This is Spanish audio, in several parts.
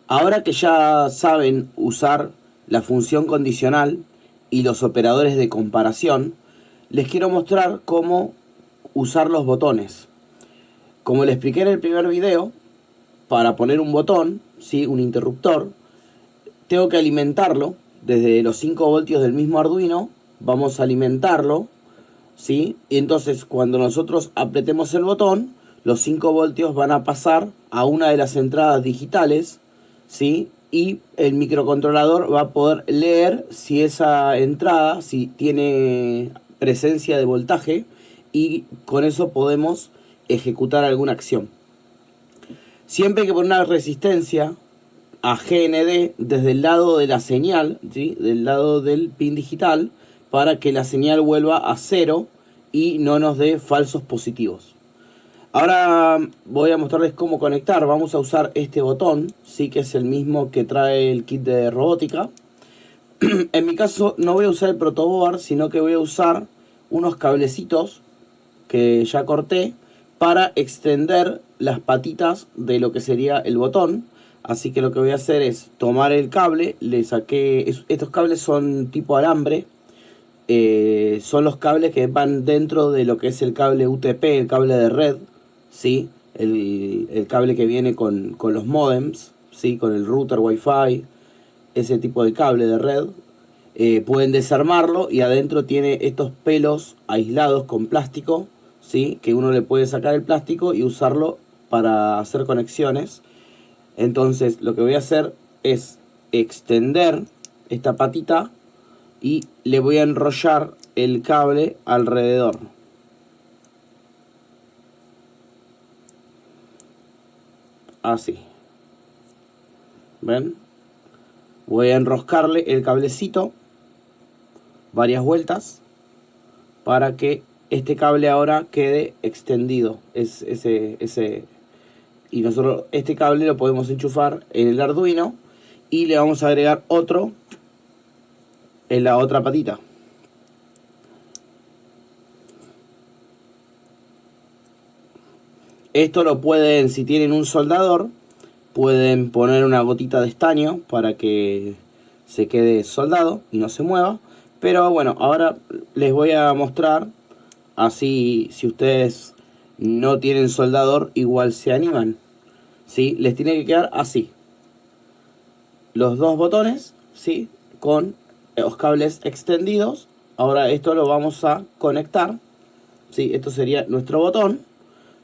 Ahora que ya saben usar la función condicional y los operadores de comparación, les quiero mostrar cómo usar los botones. Como les expliqué en el primer video, para poner un botón, ¿sí? Un interruptor, tengo que alimentarlo desde los 5 voltios del mismo Arduino. Vamos a alimentarlo, ¿sí? Y entonces cuando nosotros apretemos el botón, los 5 voltios van a pasar a una de las entradas digitales, ¿sí? Y el microcontrolador va a poder leer si esa entrada, si tiene presencia de voltaje, y con eso podemos ejecutar alguna acción. Siempre hay que poner una resistencia a GND desde el lado de la señal, ¿sí? Del lado del pin digital, para que la señal vuelva a cero y no nos dé falsos positivos. Ahora voy a mostrarles cómo conectar. Vamos a usar este botón, sí, que es el mismo que trae el kit de robótica. En mi caso no voy a usar el protoboard, sino que voy a usar unos cablecitos que ya corté para extender las patitas de lo que sería el botón. Así que lo que voy a hacer es tomar el cable, le saqué, estos cables son tipo alambre, son los cables que van dentro de lo que es el cable UTP, el cable de red, ¿sí? El cable que viene con los modems, ¿sí? Con el router Wi-Fi, ese tipo de cable de red. Pueden desarmarlo y adentro tiene estos pelos aislados con plástico, ¿sí? Que uno le puede sacar el plástico y usarlo para hacer conexiones. Entonces lo que voy a hacer es extender esta patita y le voy a enrollar el cable alrededor. Así. ¿Ven? Voy a enroscarle el cablecito varias vueltas para que este cable ahora quede extendido. Y nosotros este cable lo podemos enchufar en el Arduino y le vamos a agregar otro en la otra patita. Esto lo pueden, si tienen un soldador, pueden poner una gotita de estaño para que se quede soldado y no se mueva. Pero bueno, ahora les voy a mostrar, así si ustedes no tienen soldador, igual se animan, ¿sí? Les tiene que quedar así. Los dos botones, ¿sí? Con los cables extendidos. Ahora esto lo vamos a conectar, ¿sí? Esto sería nuestro botón.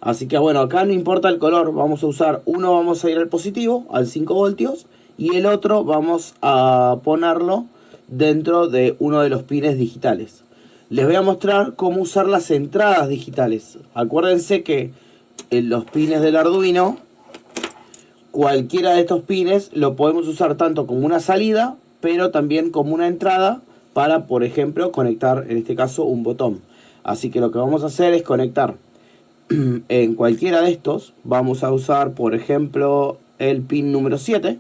Así que bueno, acá no importa el color, vamos a usar uno, vamos a ir al positivo, al 5 voltios, y el otro vamos a ponerlo dentro de uno de los pines digitales. Les voy a mostrar cómo usar las entradas digitales. Acuérdense que en los pines del Arduino, cualquiera de estos pines lo podemos usar tanto como una salida, pero también como una entrada para, por ejemplo, conectar, en este caso, un botón. Así que lo que vamos a hacer es conectar en cualquiera de estos. Vamos a usar, por ejemplo, el pin número 7.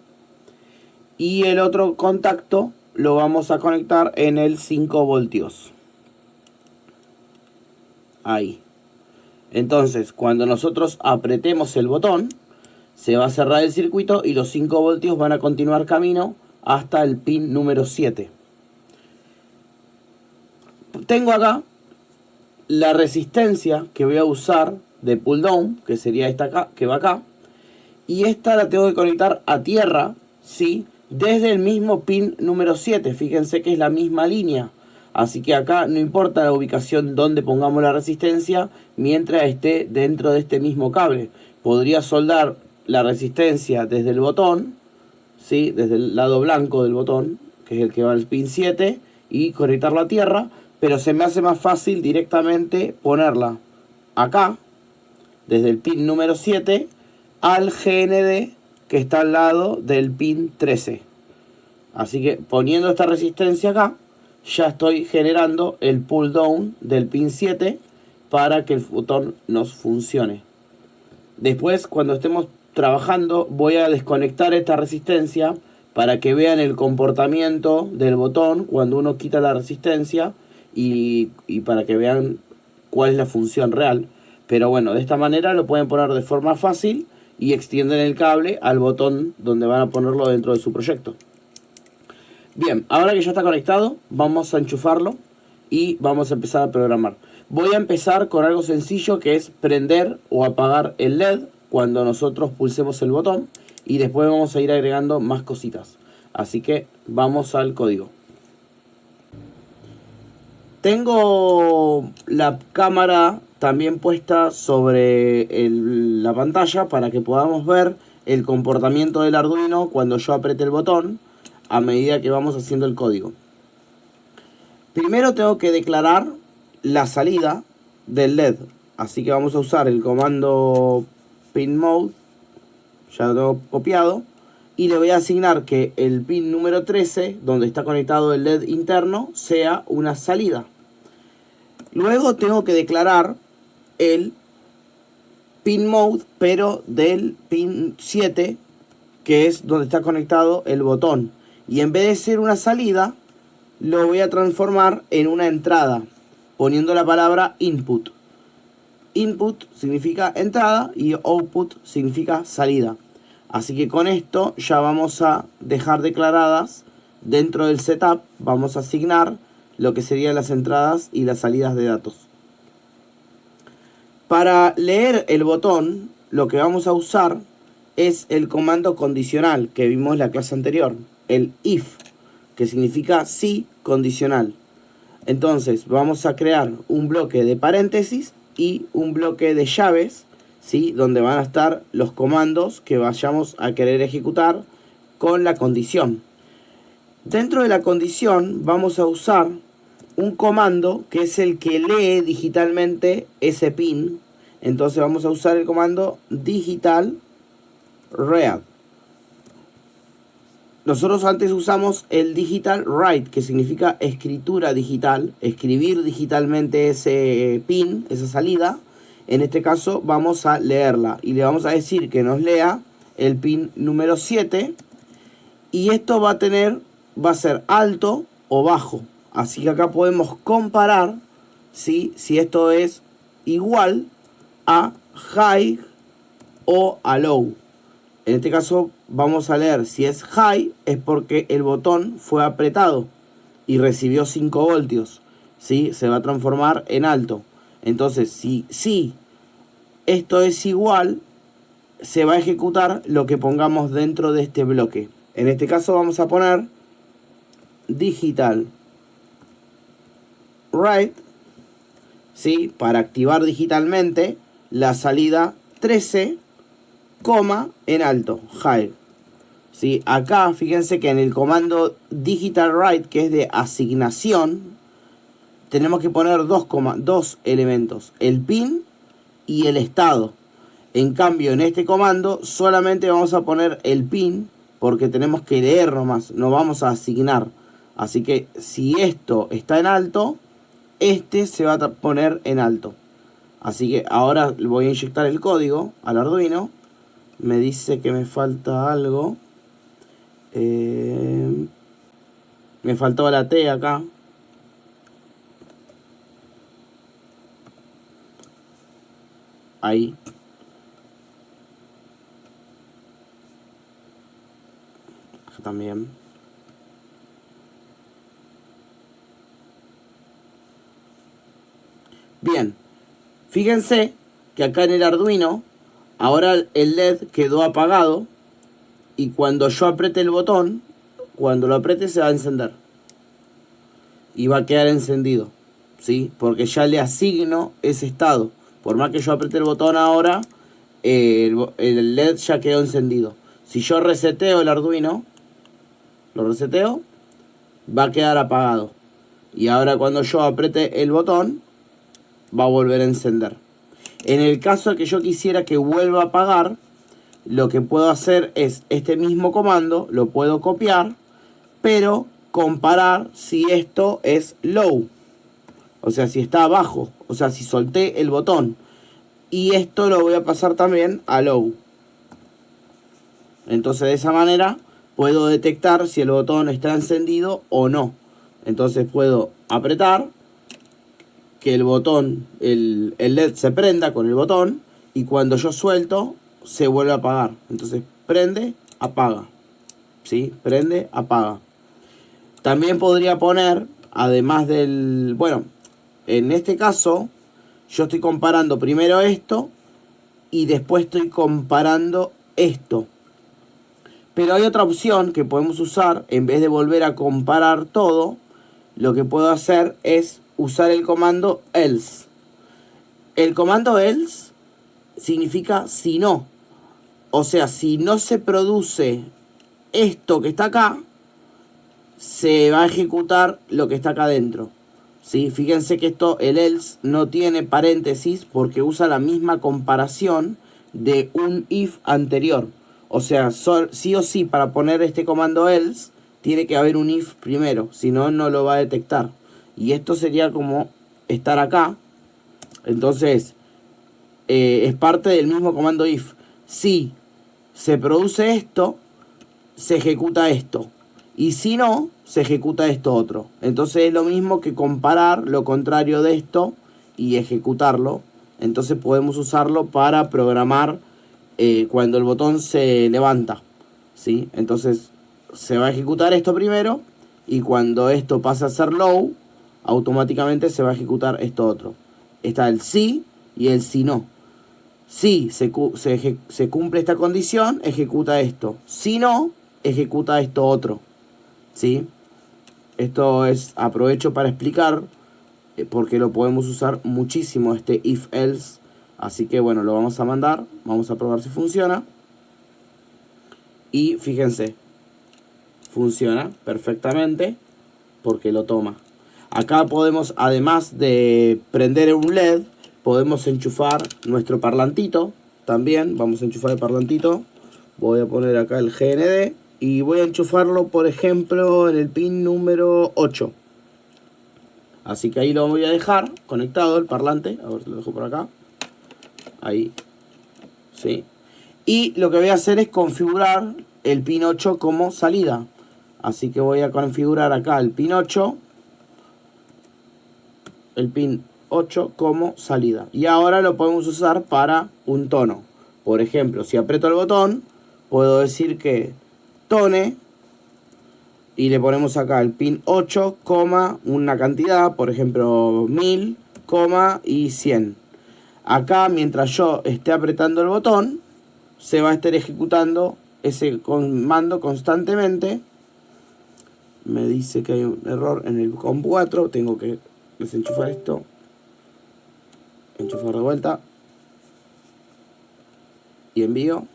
Y el otro contacto lo vamos a conectar en el 5 voltios. Ahí. Entonces, cuando nosotros apretemos el botón, se va a cerrar el circuito y los 5 voltios van a continuar camino hasta el pin número 7. Tengo acá la resistencia que voy a usar de pull down, que sería esta acá, que va acá, y esta la tengo que conectar a tierra, ¿sí? Desde el mismo pin número 7. Fíjense que es la misma línea, así que acá no importa la ubicación donde pongamos la resistencia, mientras esté dentro de este mismo cable. Podría soldar la resistencia desde el botón, ¿sí? Desde el lado blanco del botón, que es el que va al pin 7, y conectarla a tierra, pero se me hace más fácil directamente ponerla acá, desde el pin número 7, al GND que está al lado del pin 13. Así que poniendo esta resistencia acá, ya estoy generando el pull down del pin 7 para que el botón nos funcione. Después, cuando estemos trabajando, voy a desconectar esta resistencia para que vean el comportamiento del botón cuando uno quita la resistencia y para que vean cuál es la función real. Pero bueno, de esta manera lo pueden poner de forma fácil y extienden el cable al botón donde van a ponerlo dentro de su proyecto. Bien, ahora que ya está conectado, vamos a enchufarlo y vamos a empezar a programar. Voy a empezar con algo sencillo, que es prender o apagar el LED cuando nosotros pulsemos el botón, y después vamos a ir agregando más cositas. Así que vamos al código. Tengo la cámara también puesta sobre la pantalla para que podamos ver el comportamiento del Arduino cuando yo apriete el botón a medida que vamos haciendo el código. Primero tengo que declarar la salida del LED, así que vamos a usar el comando pin mode, ya lo tengo copiado, y le voy a asignar que el pin número 13, donde está conectado el LED interno, sea una salida. Luego tengo que declarar el pin mode, pero del pin 7, que es donde está conectado el botón. Y en vez de ser una salida, lo voy a transformar en una entrada, poniendo la palabra input. Input significa entrada y output significa salida. Así que con esto ya vamos a dejar declaradas dentro del setup, vamos a asignar lo que serían las entradas y las salidas de datos. Para leer el botón, lo que vamos a usar es el comando condicional que vimos en la clase anterior, el if, que significa sí condicional. Entonces vamos a crear un bloque de paréntesis y un bloque de llaves, ¿sí?, donde van a estar los comandos que vayamos a querer ejecutar con la condición. Dentro de la condición vamos a usar un comando que es el que lee digitalmente ese pin. Entonces vamos a usar el comando digital read. Nosotros antes usamos el digital write, que significa escritura digital, escribir digitalmente ese pin, esa salida. En este caso vamos a leerla y le vamos a decir que nos lea el pin número 7, y esto va a ser alto o bajo. Así que acá podemos comparar, ¿sí?, si esto es igual a high o a low. En este caso vamos a leer si es high, es porque el botón fue apretado y recibió 5 voltios, ¿sí? Se va a transformar en alto. Entonces si esto es igual, se va a ejecutar lo que pongamos dentro de este bloque. En este caso vamos a poner digital write, ¿sí?, para activar digitalmente la salida 13, en alto, high. ¿Sí? Acá fíjense que en el comando digital write, que es de asignación, tenemos que poner dos elementos, el pin y el estado. En cambio, en este comando solamente vamos a poner el pin, porque tenemos que leer nomás, no vamos a asignar. Así que si esto está en alto, este se va a poner en alto. Así que ahora voy a inyectar el código al Arduino. Me dice que me falta algo. Me faltó la T acá. Ahí. Acá también. Bien. Fíjense que acá en el Arduino, ahora el LED quedó apagado, y cuando yo apriete el botón, cuando lo apriete se va a encender. Y va a quedar encendido, ¿sí? Porque ya le asigno ese estado. Por más que yo apriete el botón ahora, el LED ya quedó encendido. Si yo reseteo el Arduino, lo reseteo, va a quedar apagado. Y ahora cuando yo apriete el botón, va a volver a encender. En el caso de que yo quisiera que vuelva a apagar, lo que puedo hacer es este mismo comando, lo puedo copiar, pero comparar si esto es low, o sea, si está abajo, o sea, si solté el botón, y esto lo voy a pasar también a low. Entonces de esa manera puedo detectar si el botón está encendido o no. Entonces puedo apretar, que el botón, el LED se prenda con el botón, y cuando yo suelto, se vuelve a apagar. Entonces prende, apaga. ¿Sí? Prende, apaga. También podría poner, además del... Bueno, en este caso, yo estoy comparando primero esto y después estoy comparando esto. Pero hay otra opción que podemos usar, en vez de volver a comparar todo, lo que puedo hacer es usar el comando else. El comando else significa si no. O sea, si no se produce esto que está acá, se va a ejecutar lo que está acá adentro. ¿Sí? Fíjense que esto, el else, no tiene paréntesis porque usa la misma comparación de un if anterior. O sea, sí o sí, para poner este comando else, tiene que haber un if primero, si no, no lo va a detectar. Y esto sería como estar acá. Entonces, es parte del mismo comando if. Si se produce esto, se ejecuta esto. Y si no, se ejecuta esto otro. Entonces es lo mismo que comparar lo contrario de esto y ejecutarlo. Entonces podemos usarlo para programar cuando el botón se levanta. ¿Sí? Entonces se va a ejecutar esto primero y cuando esto pasa a ser low, automáticamente se va a ejecutar esto otro. Está el sí y el si no. Si se cumple esta condición, ejecuta esto. Si no, ejecuta esto otro. ¿Sí? Esto es, aprovecho para explicar porque lo podemos usar muchísimo este if else. Así que bueno, lo vamos a mandar, vamos a probar si funciona. Y fíjense, funciona perfectamente porque lo toma. Acá podemos, además de prender un LED, podemos enchufar nuestro parlantito también. Vamos a enchufar el parlantito. Voy a poner acá el GND. Y voy a enchufarlo, por ejemplo, en el pin número 8. Así que ahí lo voy a dejar conectado, el parlante. A ver si lo dejo por acá. Ahí. ¿Sí? Y lo que voy a hacer es configurar el pin 8 como salida. Así que voy a configurar acá el pin 8. El pin 8 como salida. Y ahora lo podemos usar para un tono. Por ejemplo, si aprieto el botón, puedo decir que tone y le ponemos acá el pin 8, una cantidad, por ejemplo 1000, y 100. Acá mientras yo esté apretando el botón se va a estar ejecutando ese comando constantemente. Me dice que hay un error en el COM 4, tengo que desenchufar esto, enchufar de vuelta y envío.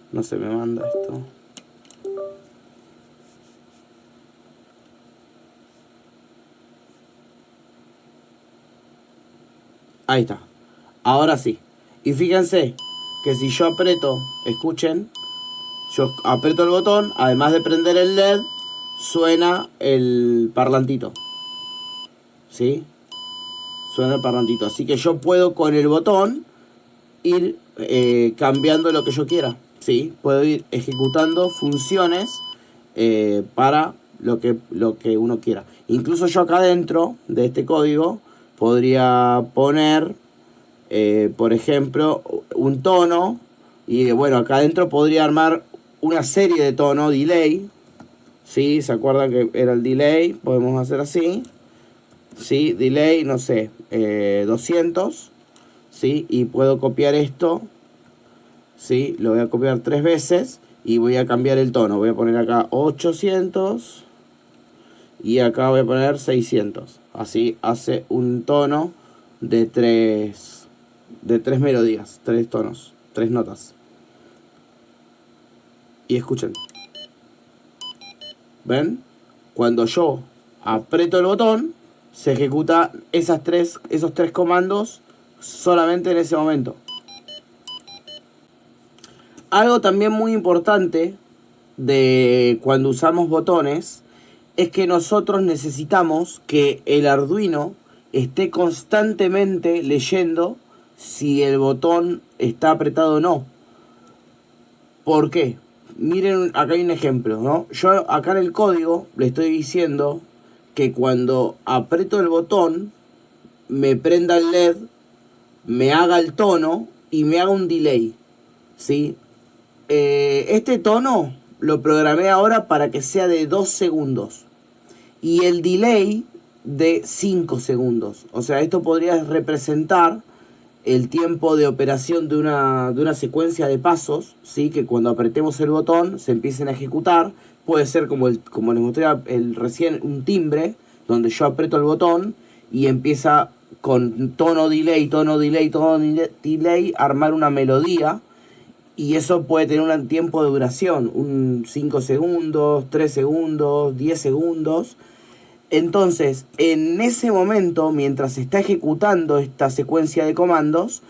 No se me manda esto. Ahí está. Ahora sí. Y fíjense que si yo aprieto, escuchen, yo aprieto el botón, además de prender el LED, suena el parlantito. ¿Sí? Suena el parlantito. Así que yo puedo con el botón ir cambiando lo que yo quiera. ¿Sí? Puedo ir ejecutando funciones para lo que uno quiera. Incluso yo acá dentro de este código podría poner, por ejemplo, un tono. Y bueno, acá adentro podría armar una serie de tonos, delay. ¿Sí? ¿Se acuerdan que era el delay? Podemos hacer así. ¿Sí? Delay, no sé, 200. ¿Sí? Y puedo copiar esto. ¿Sí? Lo voy a copiar 3 veces y voy a cambiar el tono. Voy a poner acá 800 y acá voy a poner 600. Así hace un tono de 3 melodías, 3 tonos, 3 notas. Y escuchen. ¿Ven? Cuando yo aprieto el botón, se ejecuta esos tres comandos solamente en ese momento. Algo también muy importante de cuando usamos botones es que nosotros necesitamos que el Arduino esté constantemente leyendo si el botón está apretado o no. ¿Por qué? miren, acá hay un ejemplo, ¿no? Yo acá en el código le estoy diciendo que cuando aprieto el botón, me prenda el LED, me haga el tono y me haga un delay, ¿sí? Este tono lo programé ahora para que sea de 2 segundos y el delay de 5 segundos. O sea, esto podría representar el tiempo de operación de una secuencia de pasos, ¿sí? Que cuando apretemos el botón se empiecen a ejecutar. Puede ser como les mostré recién, un timbre, donde yo aprieto el botón y empieza con tono delay, tono delay, tono delay, armar una melodía. Y eso puede tener un tiempo de duración, un 5 segundos, 3 segundos, 10 segundos. Entonces, en ese momento, mientras se está ejecutando esta secuencia de comandos,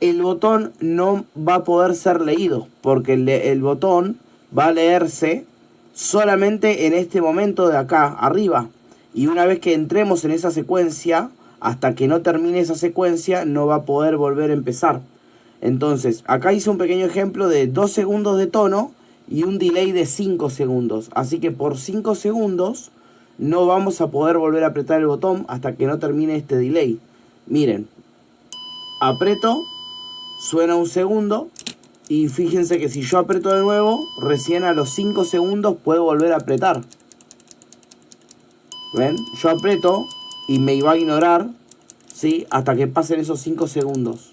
el botón no va a poder ser leído, porque el botón va a leerse solamente en este momento de acá, arriba. Y una vez que entremos en esa secuencia, hasta que no termine esa secuencia, no va a poder volver a empezar. Entonces, acá hice un pequeño ejemplo de 2 segundos de tono y un delay de 5 segundos. Así que por 5 segundos no vamos a poder volver a apretar el botón hasta que no termine este delay. Miren, aprieto, suena un segundo y fíjense que si yo aprieto de nuevo, recién a los 5 segundos puedo volver a apretar. ¿Ven? Yo aprieto y me iba a ignorar, ¿sí? Hasta que pasen esos 5 segundos.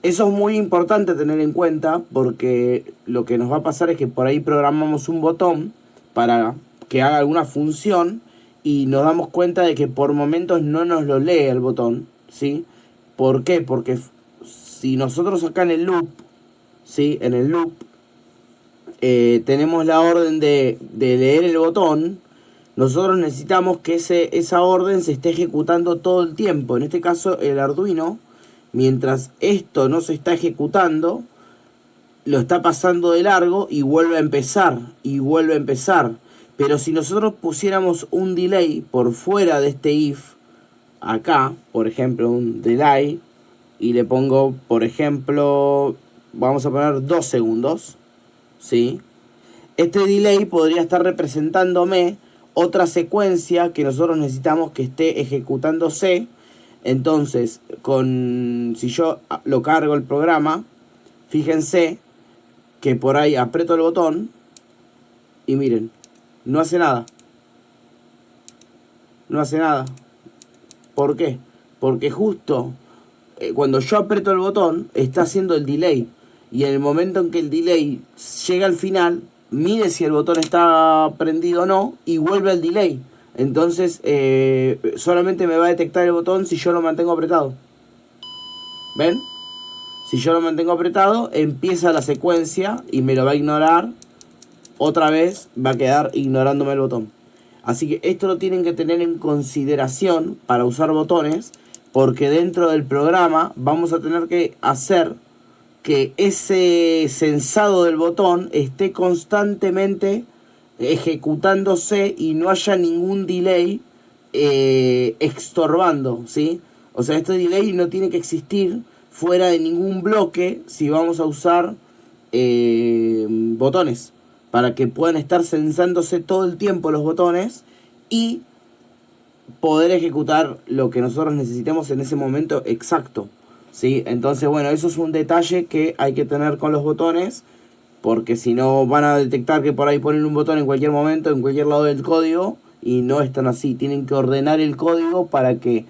Eso es muy importante tener en cuenta porque lo que nos va a pasar es que por ahí programamos un botón para que haga alguna función y nos damos cuenta de que por momentos no nos lo lee el botón, ¿sí? ¿Por qué? Porque si nosotros acá en el loop, ¿sí? En el loop tenemos la orden de leer el botón, nosotros necesitamos que esa orden se esté ejecutando todo el tiempo. En este caso el Arduino, mientras esto no se está ejecutando, lo está pasando de largo y vuelve a empezar, y vuelve a empezar. Pero si nosotros pusiéramos un delay por fuera de este if, acá, por ejemplo, un delay, y le pongo, por ejemplo, vamos a poner 2 segundos, ¿sí? Este delay podría estar representándome otra secuencia que nosotros necesitamos que esté ejecutándose. Entonces, si yo lo cargo el programa, fíjense que por ahí aprieto el botón y miren, no hace nada. No hace nada. ¿Por qué? Porque justo cuando yo aprieto el botón está haciendo el delay. Y en el momento en que el delay llega al final, mire si el botón está prendido o no y vuelve al delay. Entonces solamente me va a detectar el botón si yo lo mantengo apretado. ¿Ven? Si yo lo mantengo apretado, empieza la secuencia y me lo va a ignorar. Otra vez va a quedar ignorándome el botón. Así que esto lo tienen que tener en consideración para usar botones, porque dentro del programa vamos a tener que hacer que ese sensado del botón esté constantemente ejecutándose y no haya ningún delay estorbando, ¿sí? O sea, este delay no tiene que existir fuera de ningún bloque si vamos a usar botones, para que puedan estar sensándose todo el tiempo los botones y poder ejecutar lo que nosotros necesitemos en ese momento exacto, ¿sí? Entonces, bueno, eso es un detalle que hay que tener con los botones, porque si no van a detectar que por ahí ponen un botón en cualquier momento, en cualquier lado del código, y no están así. Tienen que ordenar el código para que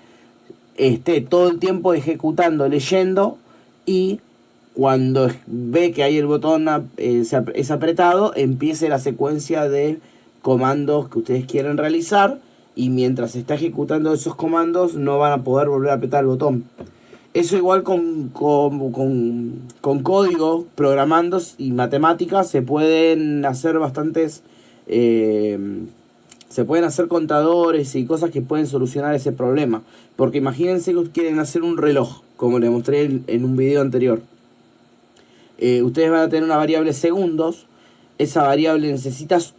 esté todo el tiempo ejecutando, leyendo, y cuando ve que ahí el botón es apretado, empiece la secuencia de comandos que ustedes quieren realizar, y mientras se está ejecutando esos comandos no van a poder volver a apretar el botón. Eso igual con código, programando y matemáticas se pueden hacer bastantes... se pueden hacer contadores y cosas que pueden solucionar ese problema. Porque imagínense que quieren hacer un reloj, como les mostré en un video anterior. Ustedes van a tener una variable segundos. Esa variable necesitas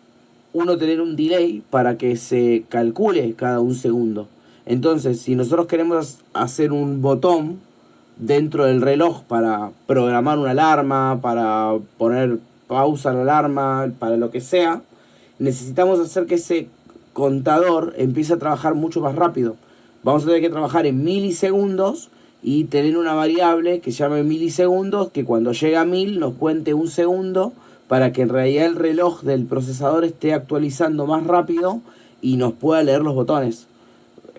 tener un delay para que se calcule cada un segundo. Entonces, si nosotros queremos hacer un botón dentro del reloj para programar una alarma, para poner pausa la alarma, para lo que sea, necesitamos hacer que ese contador empiece a trabajar mucho más rápido. Vamos a tener que trabajar en milisegundos y tener una variable que se llame milisegundos, que cuando llegue a 1000 nos cuente un segundo, para que en realidad el reloj del procesador esté actualizando más rápido y nos pueda leer los botones.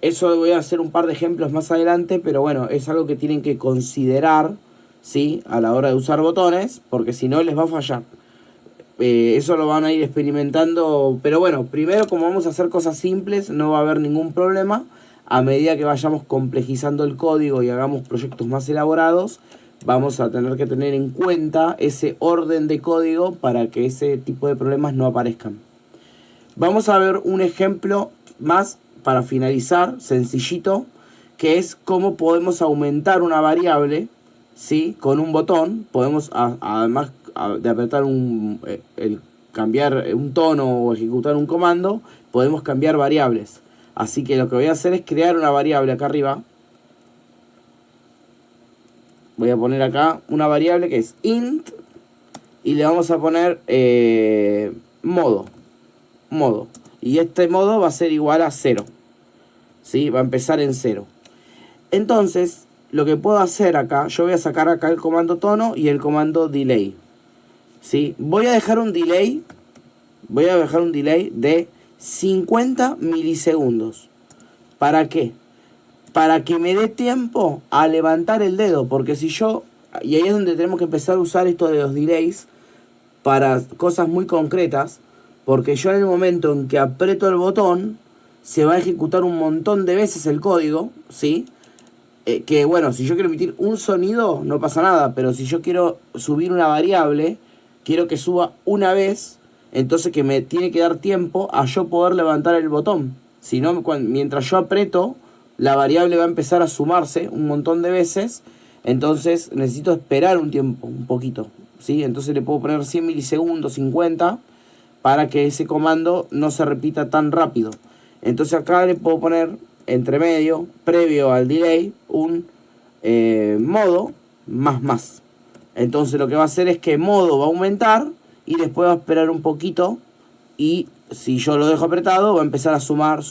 Eso voy a hacer un par de ejemplos más adelante, pero bueno, es algo que tienen que considerar, ¿sí?, a la hora de usar botones, porque si no les va a fallar. Eso lo van a ir experimentando, pero bueno, primero, como vamos a hacer cosas simples, no va a haber ningún problema. A medida que vayamos complejizando el código y hagamos proyectos más elaborados, vamos a tener que tener en cuenta ese orden de código para que ese tipo de problemas no aparezcan. Vamos a ver un ejemplo más para finalizar, sencillito, que es cómo podemos aumentar una variable, ¿sí?, con un botón. Podemos, además de apretar cambiar un tono o ejecutar un comando, podemos cambiar variables. Así que lo que voy a hacer es crear una variable acá arriba. Voy a poner acá una variable que es int y le vamos a poner modo. Y este modo va a ser igual a 0. ¿Sí? Va a empezar en 0. Entonces, lo que puedo hacer acá, yo voy a sacar acá el comando tono y el comando delay. ¿Sí? Voy a dejar un delay de 50 milisegundos. ¿Para qué? Para que me dé tiempo a levantar el dedo, porque si yo, y ahí es donde tenemos que empezar a usar esto de los delays para cosas muy concretas, porque yo en el momento en que aprieto el botón, se va a ejecutar un montón de veces el código, ¿sí? Que bueno, si yo quiero emitir un sonido, no pasa nada, pero si yo quiero subir una variable, quiero que suba una vez, entonces que me tiene que dar tiempo a yo poder levantar el botón. Si no, mientras yo aprieto, la variable va a empezar a sumarse un montón de veces, entonces necesito esperar un tiempo, un poquito, ¿sí? Entonces le puedo poner 100 milisegundos, 50, para que ese comando no se repita tan rápido. Entonces acá le puedo poner, entre medio, previo al delay, un modo más. Entonces lo que va a hacer es que modo va a aumentar y después va a esperar un poquito, y si yo lo dejo apretado va a empezar a sumar,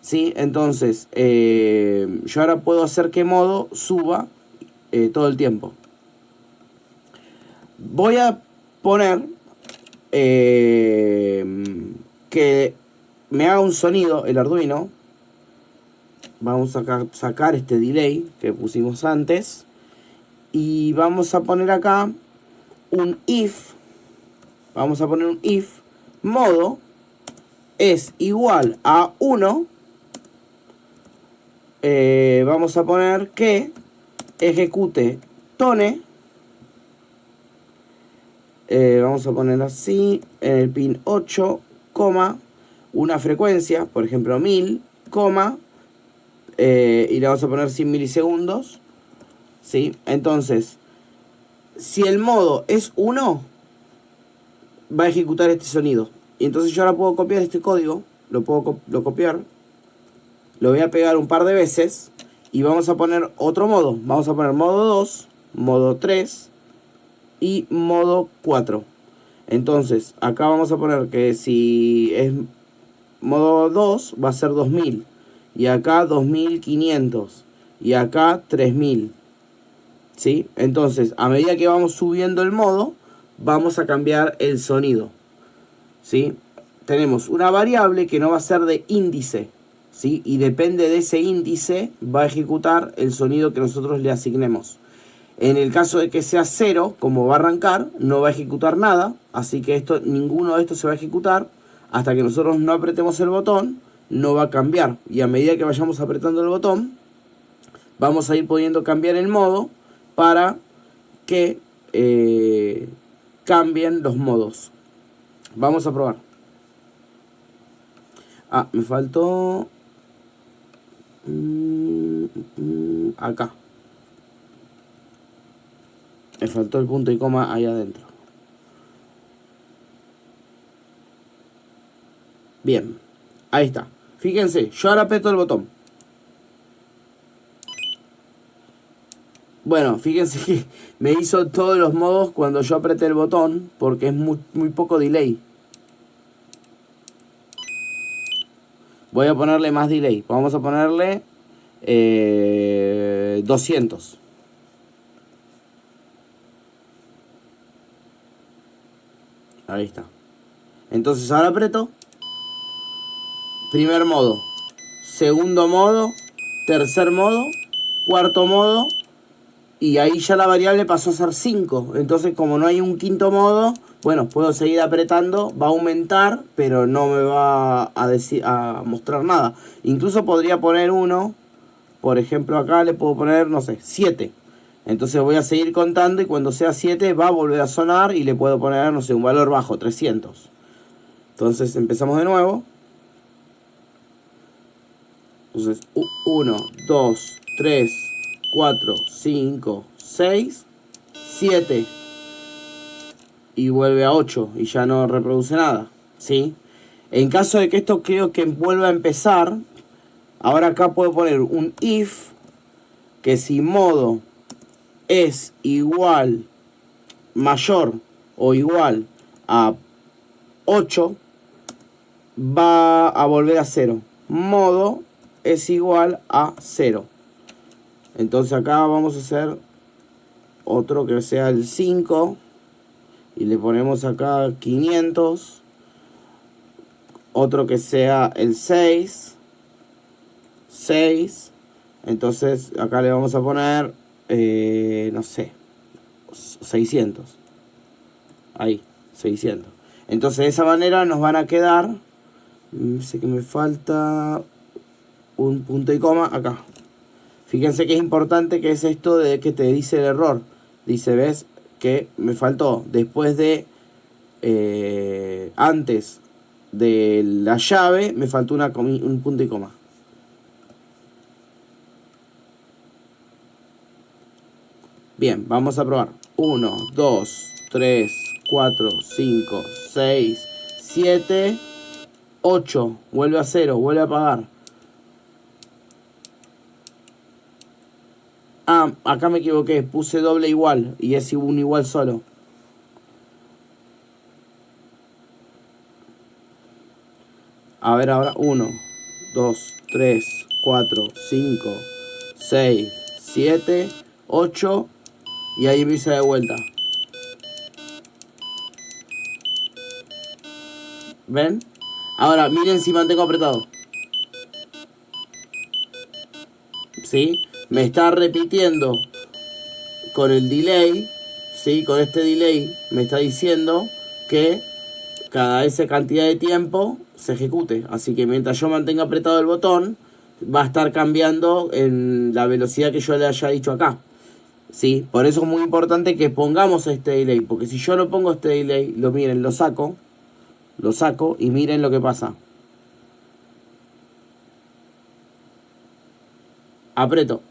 ¿sí? Entonces yo ahora puedo hacer que modo suba todo el tiempo. Voy a poner que me haga un sonido el Arduino. Vamos a sacar este delay que pusimos antes y vamos a poner acá un if. Vamos a poner un if modo es igual a 1. Vamos a poner que ejecute tone. Vamos a poner así en el pin 8, una frecuencia, por ejemplo 1000, y le vamos a poner 100 milisegundos, ¿sí? Entonces, si el modo es 1, va a ejecutar este sonido. Y entonces yo ahora puedo copiar este código, lo copiar, lo voy a pegar un par de veces y vamos a poner otro modo. Vamos a poner modo 2, modo 3 y modo 4. Entonces, acá vamos a poner que si es modo 2 va a ser 2000, y acá 2500, y acá 3000, ¿sí? Entonces, a medida que vamos subiendo el modo, vamos a cambiar el sonido, ¿sí? Tenemos una variable que no va a ser de índice, ¿sí? Y depende de ese índice va a ejecutar el sonido que nosotros le asignemos. En el caso de que sea 0, como va a arrancar, no va a ejecutar nada, así que ninguno de estos se va a ejecutar hasta que nosotros no apretemos el botón. No va a cambiar, y a medida que vayamos apretando el botón vamos a ir pudiendo cambiar el modo para que cambien los modos. Vamos a probar. Me faltó acá. Me faltó el punto y coma ahí adentro. Bien, ahí está. Fíjense, yo ahora aprieto el botón. Bueno, fíjense que me hizo todos los modos cuando yo apreté el botón, porque es muy poco delay. Voy a ponerle más delay. Vamos a ponerle 200. Ahí está. Entonces ahora aprieto. Primer modo. Segundo modo. Tercer modo. Cuarto modo. Y ahí ya la variable pasó a ser 5. Entonces como no hay un quinto modo, bueno, puedo seguir apretando. Va a aumentar, pero no me va a mostrar nada. Incluso podría poner uno. Por ejemplo acá le puedo poner, no sé, 7. Entonces voy a seguir contando y cuando sea 7 va a volver a sonar y le puedo poner, no sé, un valor bajo, 300. Entonces empezamos de nuevo. Entonces 1, 2, 3, 4, 5, 6, 7. Y vuelve a 8 y ya no reproduce nada. ¿Sí? En caso de que esto creo que vuelva a empezar, ahora acá puedo poner un if, que si modo es igual, mayor o igual a 8, va a volver a 0. Modo es igual a 0. Entonces acá vamos a hacer otro que sea el 5 y le ponemos acá 500. Otro que sea el 6. Entonces acá le vamos a poner no sé, 600. Ahí, 600. Entonces de esa manera nos van a quedar, sé que me falta un punto y coma acá. Fíjense que es importante, que es esto de que te dice el error. Dice, ves que me faltó después de antes de la llave, me faltó un punto y coma. Bien, vamos a probar. 1, 2, 3, 4, 5, 6, 7, 8. Vuelve a 0, vuelve a apagar. Ah, acá me equivoqué, puse doble igual y es un igual solo. A ver ahora, 1, 2, 3, 4, 5, 6, 7, 8 y ahí me hice de vuelta. ¿Ven? Ahora miren si mantengo apretado. ¿Sí? Me está repitiendo con el delay, ¿sí? Con este delay me está diciendo que cada esa cantidad de tiempo se ejecute. Así que mientras yo mantenga apretado el botón, va a estar cambiando en la velocidad que yo le haya dicho acá. ¿Sí? Por eso es muy importante que pongamos este delay, porque si yo no pongo este delay, miren, lo saco y miren lo que pasa. Aprieto.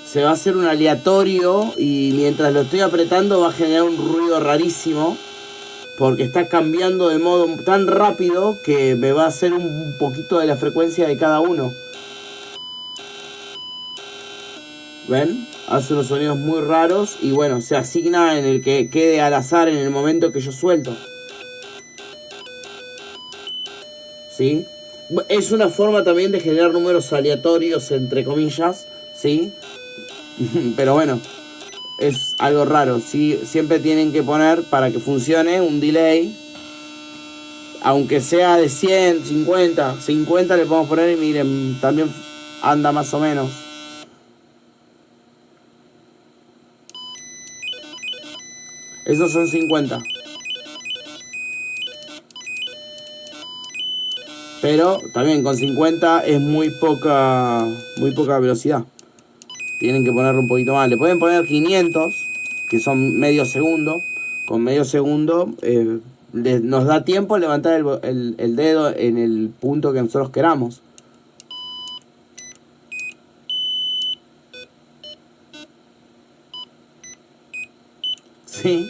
Se va a hacer un aleatorio y mientras lo estoy apretando va a generar un ruido rarísimo, porque está cambiando de modo tan rápido que me va a hacer un poquito de la frecuencia de cada uno. ¿Ven? Hace unos sonidos muy raros y bueno, se asigna en el que quede al azar en el momento que yo suelto. ¿Sí? Es una forma también de generar números aleatorios, entre comillas, ¿sí? Pero bueno, es algo raro, ¿sí? Siempre tienen que poner, para que funcione, un delay. Aunque sea de 100, 50 le podemos poner y miren, también anda más o menos. Esos son 50. Pero también con 50 es muy poca velocidad. Tienen que ponerle un poquito más. Le pueden poner 500, que son medio segundo. Con medio segundo nos da tiempo levantar el dedo en el punto que nosotros queramos. ¿Sí?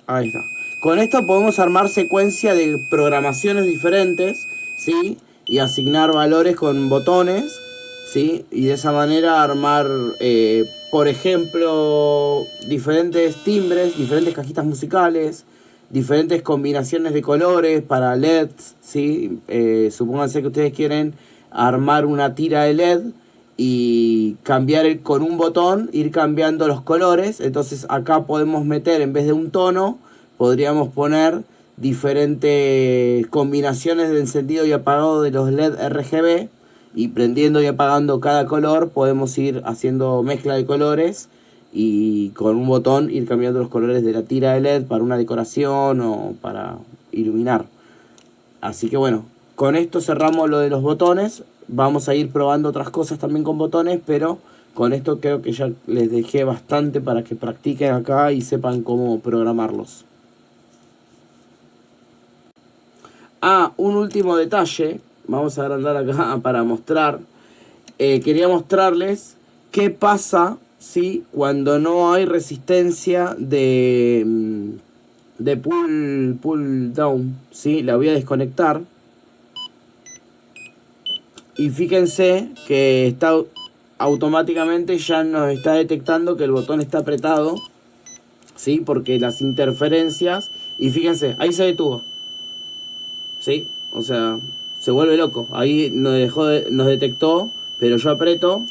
Ahí está. Con esto podemos armar secuencia de programaciones diferentes, ¿sí? Y asignar valores con botones, ¿sí? Y de esa manera armar, por ejemplo, diferentes timbres, diferentes cajitas musicales, diferentes combinaciones de colores para LEDs, ¿sí? Supónganse que ustedes quieren armar una tira de LED y cambiar con un botón, ir cambiando los colores. Entonces acá podemos meter, en vez de un tono, podríamos poner diferentes combinaciones de encendido y apagado de los LED RGB, y prendiendo y apagando cada color podemos ir haciendo mezcla de colores y con un botón ir cambiando los colores de la tira de LED para una decoración o para iluminar. Así que bueno, con esto cerramos lo de los botones. Vamos a ir probando otras cosas también con botones, pero con esto creo que ya les dejé bastante para que practiquen acá y sepan cómo programarlos. Un último detalle, vamos a agrandar acá para mostrar. Quería mostrarles qué pasa, ¿sí?, cuando no hay resistencia de pull down, ¿sí? La voy a desconectar. Y fíjense que está automáticamente ya nos está detectando que el botón está apretado, ¿sí? Porque las interferencias, y fíjense, ahí se detuvo, ¿sí? O sea, se vuelve loco. Ahí nos detectó, pero yo aprieto,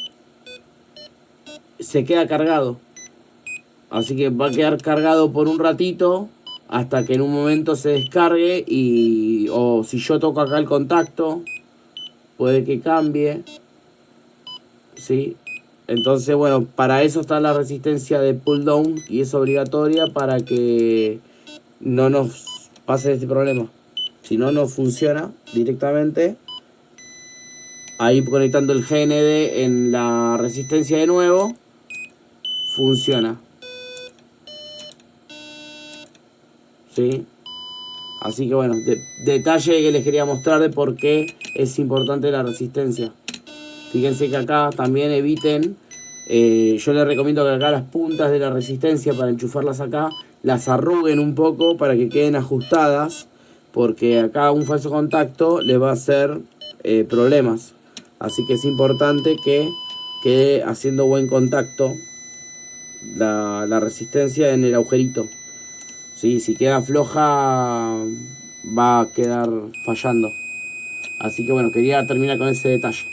se queda cargado. Así que va a quedar cargado por un ratito hasta que en un momento se descargue, o si yo toco acá el contacto, puede que cambie, ¿sí? Entonces, bueno, para eso está la resistencia de pull down y es obligatoria para que no nos pase este problema. Si no, no funciona directamente. Ahí conectando el GND en la resistencia de nuevo, funciona, ¿sí? Así que bueno, detalle que les quería mostrar de por qué es importante la resistencia. Fíjense que acá también eviten, yo les recomiendo que acá las puntas de la resistencia, para enchufarlas acá, las arruguen un poco para que queden ajustadas, porque acá un falso contacto les va a hacer problemas. Así que es importante que quede haciendo buen contacto la resistencia en el agujerito. ¿Sí? Si queda floja va a quedar fallando. Así que bueno, quería terminar con ese detalle.